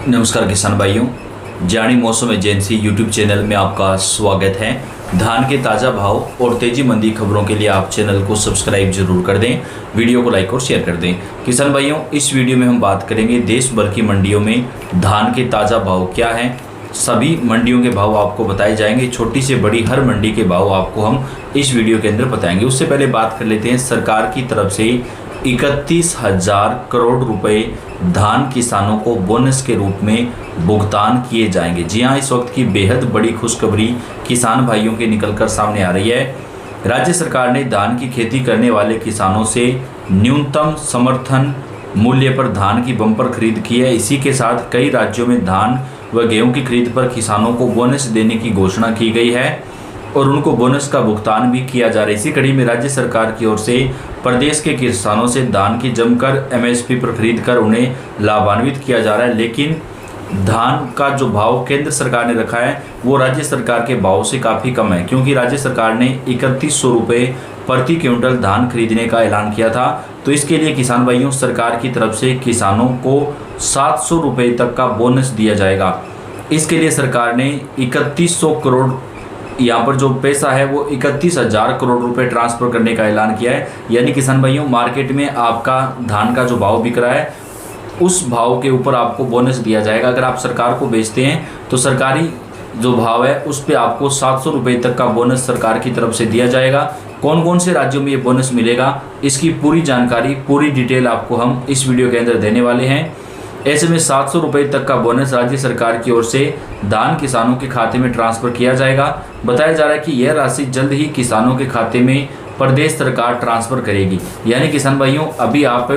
नमस्कार किसान भाइयों, जानी मौसम एजेंसी यूट्यूब चैनल में आपका स्वागत है। धान के ताज़ा भाव और तेजी मंदी खबरों के लिए आप चैनल को सब्सक्राइब जरूर कर दें, वीडियो को लाइक और शेयर कर दें। किसान भाइयों, इस वीडियो में हम बात करेंगे देश भर की मंडियों में धान के ताज़ा भाव क्या हैं। सभी मंडियों के भाव आपको बताए जाएंगे, छोटी से बड़ी हर मंडी के भाव आपको हम इस वीडियो के अंदर बताएंगे। उससे पहले बात कर लेते हैं सरकार की तरफ से 31,000 करोड़ रुपए धान किसानों को बोनस के रूप में भुगतान किए जाएंगे। जी हां, इस वक्त की बेहद बड़ी खुशखबरी किसान भाइयों के निकलकर सामने आ रही है। राज्य सरकार ने धान की खेती करने वाले किसानों से न्यूनतम समर्थन मूल्य पर धान की बम्पर खरीद की है। इसी के साथ कई राज्यों में धान व गेहूं की खरीद पर किसानों को बोनस देने की घोषणा की गई है और उनको बोनस का भुगतान भी किया जा रहा है। इसी कड़ी में राज्य सरकार की ओर से प्रदेश के किसानों से धान की जमकर एमएसपी पर खरीद कर उन्हें लाभान्वित किया जा रहा है। लेकिन धान का जो भाव केंद्र सरकार ने रखा है वो राज्य सरकार के भाव से काफ़ी कम है, क्योंकि राज्य सरकार ने 3100 रुपये प्रति क्विंटल धान खरीदने का ऐलान किया था। तो इसके लिए किसान भाइयों, सरकार की तरफ से किसानों को 700 रुपये तक का बोनस दिया जाएगा। इसके लिए सरकार ने 3100 करोड़ यहाँ पर जो पैसा है वो 31,000 करोड़ रुपए ट्रांसफर करने का ऐलान किया है। यानी किसान भाइयों, मार्केट में आपका धान का जो भाव बिक रहा है उस भाव के ऊपर आपको बोनस दिया जाएगा। अगर आप सरकार को बेचते हैं तो सरकारी जो भाव है उस पे आपको 700 रुपये तक का बोनस सरकार की तरफ से दिया जाएगा। कौन कौन से राज्यों में ये बोनस मिलेगा, इसकी पूरी जानकारी, पूरी डिटेल आपको हम इस वीडियो के अंदर देने वाले हैं। ऐसे में 700 रुपये तक का बोनस राज्य सरकार की ओर से धान किसानों के खाते में ट्रांसफ़र किया जाएगा। बताया जा रहा है कि यह राशि जल्द ही किसानों के खाते में प्रदेश सरकार ट्रांसफ़र करेगी। यानी किसान भाइयों, अभी आप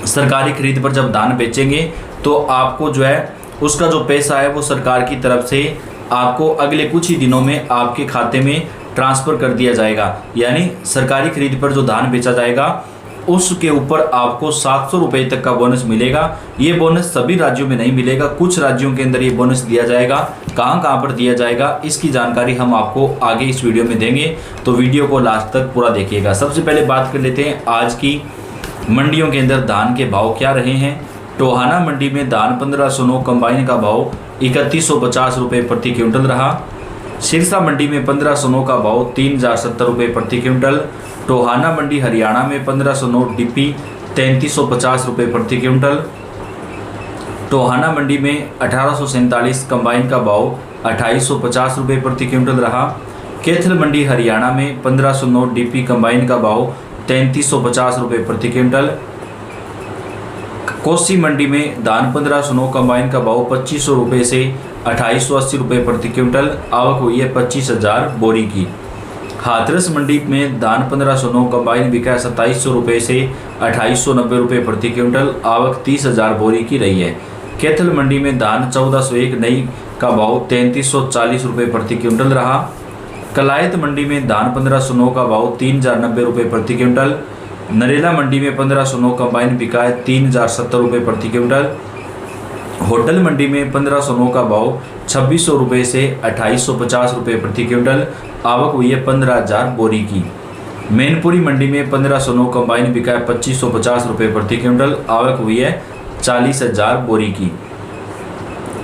सरकारी खरीद पर जब धान बेचेंगे तो आपको जो है उसका जो पैसा है वो सरकार की तरफ से आपको अगले कुछ ही दिनों में आपके खाते में ट्रांसफ़र कर दिया जाएगा। यानी सरकारी खरीद पर जो धान बेचा जाएगा उसके ऊपर आपको 700 रुपये तक का बोनस मिलेगा। ये बोनस सभी राज्यों में नहीं मिलेगा, कुछ राज्यों के अंदर ये बोनस दिया जाएगा। कहाँ पर दिया जाएगा इसकी जानकारी हम आपको आगे इस वीडियो में देंगे, तो वीडियो को लास्ट तक पूरा देखिएगा। सबसे पहले बात कर लेते हैं आज की मंडियों के अंदर धान के भाव क्या रहे हैं। टोहाना मंडी में धान 1509 कंबाइन का भाव 3150 रुपये प्रति क्विंटल रहा। सिरसा मंडी में 1509 का भाव 3070 रुपये प्रति क्विंटल। टोहाना मंडी हरियाणा में 1509 डीपी 3350 रुपये प्रति क्विंटल। टोहाना मंडी में 1847 कंबाइन का भाव 2850 रुपये प्रति क्विंटल रहा। कैथल मंडी हरियाणा में 1509 डीपी कंबाइन का भाव 3350 रुपये प्रति क्विंटल। कोसी मंडी में धान 1509 कंबाइन का भाव 2500 रुपये से 2880 रुपये प्रति क्विंटल। आवक हुई है 25,000 बोरी की। हाथरस मंडी में धान 1509 कंबाइन बिका 2700 रुपये से 2890 रुपये प्रति क्विंटल। आवक 30,000 बोरी की रही है। कैथल मंडी में धान 1401 नई का भाव 3340 रुपये प्रति क्विंटल रहा। कलायत मंडी में धान 1509 का भाव 3090 रुपये प्रति क्विंटल। नरेला मंडी में 1509 कंबाइन बिका है 3070 रुपये प्रति क्विंटल। होटल मंडी में 1509 का भाव 2600 रुपये से 2850 रुपये प्रति क्विंटल। आवक हुई है 15,000 बोरी की। मैनपुरी मंडी में 1509 कंबाइन बिका है 2550 रुपये प्रति क्विंटल। आवक हुई है 40,000 बोरी की।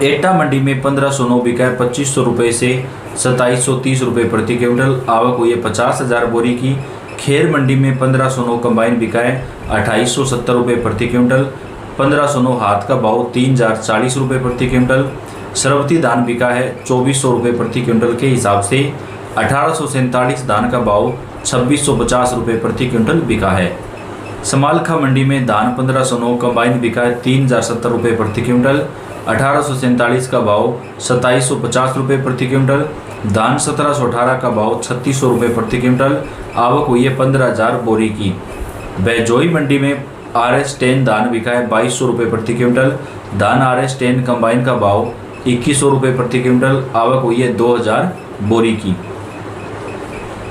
एटा मंडी में 1509 बिका है 2500 रुपये से 2730 रुपये प्रति क्विंटल। आवक हुई है 50,000 बोरी की। खेर मंडी में 1509 कंबाइन बिका है 2870 रुपये प्रति क्विंटल। 1509 हाथ का भाव 3040 रुपये प्रति क्विंटल। सरवती धान बिका है 2400 रुपये प्रति क्विंटल के हिसाब से। 1847 धान का भाव 2650 रुपये प्रति क्विंटल बिका है। समालखा मंडी में धान 1509 कंबाइन बिका है 3070 रुपये प्रति क्विंटल। 1847 का भाव 2750 रुपये प्रति क्विंटल। धान 1718 का भाव 3600 रुपये प्रति क्विंटल। आवक हुई है 15,000 बोरी की। बैजोई मंडी में RS10 धान बिका है 2200 रुपये प्रति क्विंटल। धान RS10 कंबाइन का भाव 2100 रुपये प्रति क्विंटल। आवक हुई है 2000 बोरी की।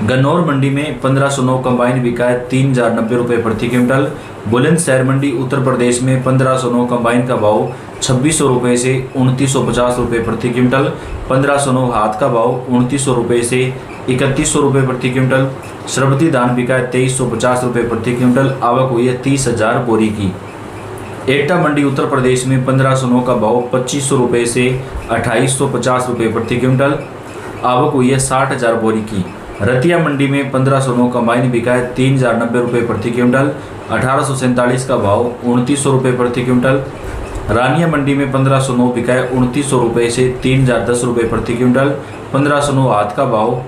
गन्नौर मंडी में 1509 कंबाइन बिका है 3090 रुपये प्रति क्विंटल। बुलंदशहर मंडी उत्तर प्रदेश में 1509 कंबाइन का भाव 2600 रुपये से 2950 रुपये प्रति क्विंटल। 1509 हाथ का भाव 2900 रुपये से 3100 रुपये प्रति क्विंटल। श्रवती धान बिका है 2350 रुपये प्रति क्विंटल। आवक हुई है 30,000 बोरी की। एटा मंडी उत्तर प्रदेश में 1509 का भाव 2500 रुपये से 2850 रुपये प्रति क्विंटल। आवक हुई है 60,000 बोरी की। रतिया मंडी में 1509 का माइन बिका है 3090 रुपये प्रति क्विंटल। 1847 का भाव 2900 रुपये प्रति क्विंटल। रानिया मंडी में 1509 बिका है 2900 रुपये से 3010 रुपये प्रति क्विंटल। 1509 हाथ का भाव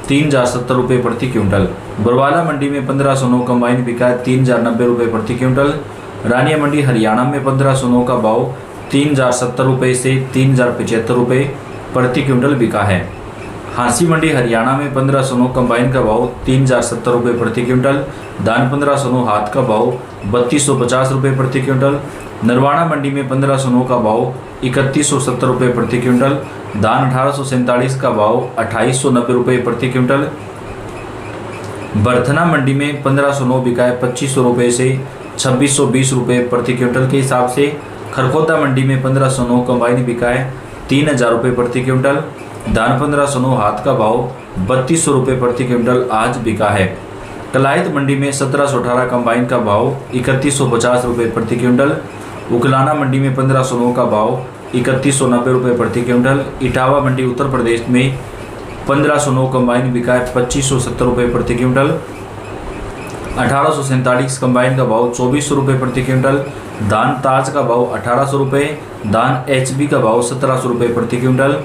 3070 रुपये प्रति क्विंटल। बरवाला मंडी में 1509 का माइन बिका है 3090 रुपये प्रति क्विंटल। रानिया मंडी हरियाणा में 1509 का भाव 3070 रुपये से 3075 रुपये प्रति क्विंटल बिका है। हांसी मंडी हरियाणा में 1509 कंबाइन का भाव 3070 रुपये प्रति क्विंटल। दान 1509 हाथ का भाव 3250 रुपये प्रति क्विंटल। नरवाना मंडी में 1509 का भाव 3170 रुपये प्रति क्विंटल। दान 1847 का भाव 2890 रुपये प्रति क्विंटल। बरथना मंडी में 1509 बिका है 2500 रुपये से 2620 रुपये प्रति क्विंटल के हिसाब से। खरखोदा मंडी में 1509 कंबाइन बिका है 3000 रुपये प्रति क्विंटल। दान 1509 हाथ का भाव 3200 रुपये प्रति क्विंटल आज बिका है। कलायत मंडी में 1718 कंबाइन का भाव 3150 रुपये प्रति क्विंटल। उकलाना मंडी में 1509 का भाव 3190 रुपये प्रति क्विंटल। इटावा मंडी उत्तर प्रदेश में 1509 कंबाइन बिका है 2570 रुपये प्रति क्विंटल। 1847 कंबाइन का भाव 2400 रुपये प्रति क्विंटल। दान ताज का भाव 1800 रुपये। दान एचबी का भाव 1700 रुपये प्रति क्विंटल।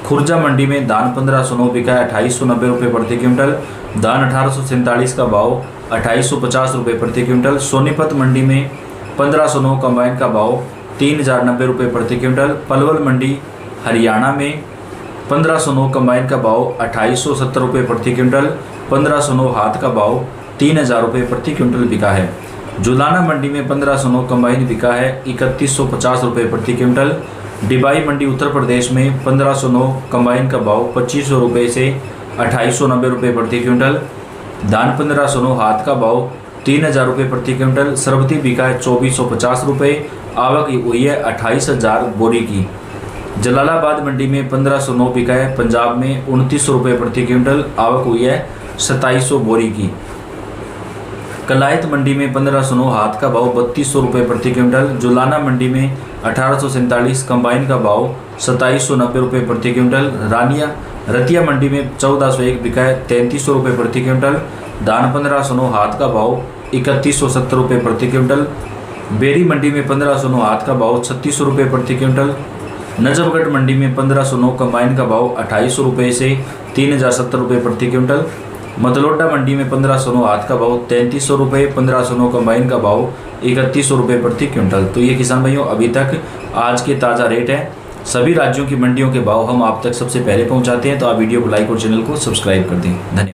खुर्जा मंडी में दान 1509 बिका है 2890 रुपये प्रति क्विंटल। दान 1847 का भाव 2850 रुपये प्रति क्विंटल। सोनीपत मंडी में 1509 कंबाइन का भाव 3090 रुपये प्रति क्विंटल। पलवल मंडी हरियाणा में 1509 कंबाइन का भाव 2870 रुपये प्रति क्विंटल। 1509 हाथ का भाव 3000 रुपये प्रति क्विंटल बिका है। जुलाना मंडी में 1509 कंबाइन बिका है 3150 रुपये प्रति क्विंटल। डिबाई मंडी उत्तर प्रदेश में 1509 कंबाइन का भाव 2500 रुपये से 2890 रुपये प्रति क्विंटल। दान 1509 हाथ का भाव 3000 रुपये प्रति क्विंटल। सरबती बिका है 2450 रुपये। आवक हुई है 28000 बोरी की। जलालाबाद मंडी में 1509 बिका है पंजाब में 2900 रुपये प्रति क्विंटल। आवक हुई है 2700 बोरी की। कलायत मंडी में 1509 हाथ का भाव 3200 रुपये प्रति क्विंटल। जुलाना मंडी में 1847 कंबाइन का भाव 2790 रुपये प्रति क्विंटल। रानिया रतिया मंडी में 1401 बिका है 3300 रुपये प्रति क्विंटल। दान 1509 हाथ का भाव 3170 रुपये प्रति क्विंटल। बेरी मंडी में 1509 हाथ का भाव 3600 रुपये प्रति क्विंटल। नजफगढ़ मंडी में 1509 कंबाइन का भाव 2800 रुपये से 3070 रुपये प्रति क्विंटल। मतलोडा मंडी में 1509 हाथ का भाव 3300 रुपये। 1509 कंबाइन का भाव 3100 रुपये प्रति क्विंटल। तो ये किसान भाइयों अभी तक आज के ताज़ा रेट है। सभी राज्यों की मंडियों के भाव हम आप तक सबसे पहले पहुंचाते हैं, तो आप वीडियो को लाइक और चैनल को सब्सक्राइब कर दें। धन्यवाद।